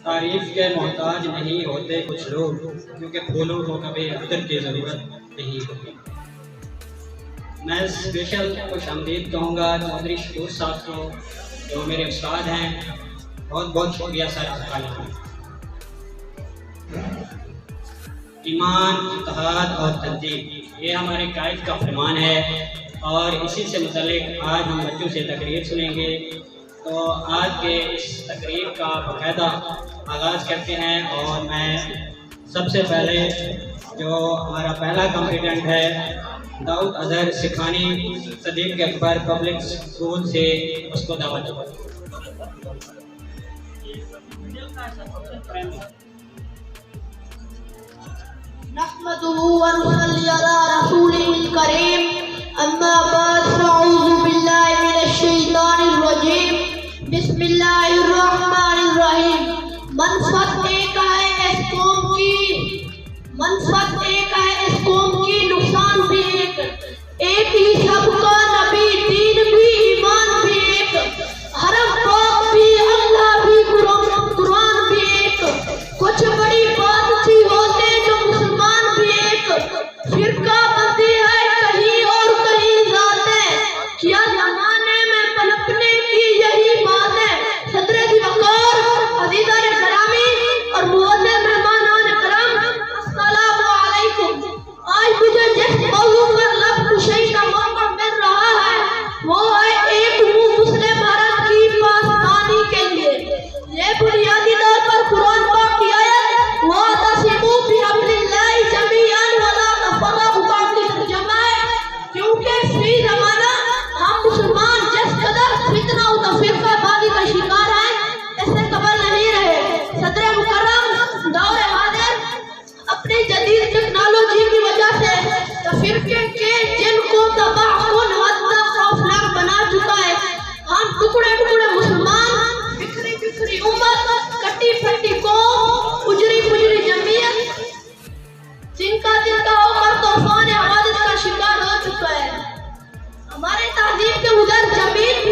تعریف کے محتاج نہیں ہوتے کچھ لوگ، کیونکہ پھولوں کو کبھی عطر کی ضرورت نہیں ہوتی۔ میں اسپیشل خوش آمدید کہوں گا چودھری شکور صاحب کو، جو میرے استاد ہیں۔ بہت بہت شکریہ سر آپ کا۔ ایمان، اتحاد اور تنظیم، یہ ہمارے قائد کا فرمان ہے، اور اسی سے متعلق آج ہم بچوں سے تقریر سنیں گے۔ تو آج کے اس تقریر کا باقاعدہ آغاز کرتے ہیں، اور میں سب سے پہلے جو ہمارا پہلا کمپیٹنٹ ہے داؤد اظہر سکھانی صدیق اکبر پبلک اسکول سے، اس کو دعوت دوں۔ نحمده ونصلي على رسوله الكريم اما بعد فاعوذ بالله من الشیطان الرجیم بسم اللہ الرحمن الرحیم۔ منفعت ایک ہے اس قوم کی، منفعت ایک ہے اس قوم کی، نقصان بھی ایک ہی سب کا، نبی دین بھی ایمان بھی ایک، حرم پاک بھی اللہ بھی قرآن بھی ایک، کچھ بڑی بات تھی ہوتے جو مسلمان بھی ایک، فرقہ بندی ہے کہیں اور کہیں ذاتیں، کیا زمانے میں پنپنے کی یہی بات ہے۔ صدر دی وقار عزیزان گرامی اور معزز مہمانان کرام، السلام علیکم۔ آج مجھے جس موضوع پر لفظ کشی کا موقع مل رہا ہے وہ ہے ایک مسلم بھارت کی پاسداری کے لیے۔ یہ بنیادی طور پر قرآن پاک کی آیت وَاعْتَصِمُوا بِحَبْلِ اللَّهِ جَمِيعًا وَلَا تَفَرَّقُوا کا کی ترجمہ ہے، کیونکہ فی زمانہ ہم مسلمان جس قدر فتنہ و تفرقہ بازی کا شکار ہیں اس سے قبل نہیں رہے۔ صدر مکرم دور حاضر اپنی جدید ٹیکنالوجی کی وجہ سے تفرقے کے جن کو تباہ کن حد خوفناک بنا چکا ہے، ہم ٹکڑے ٹکڑے مسلمان، بکھری بکھری امت، کٹی پھٹی قوم، اجری پجری جمعیت، جن کا ہو کر طوفان حوادث کا شکار ہو چکا ہے۔ ہمارے تہذیب کے ادھر زمین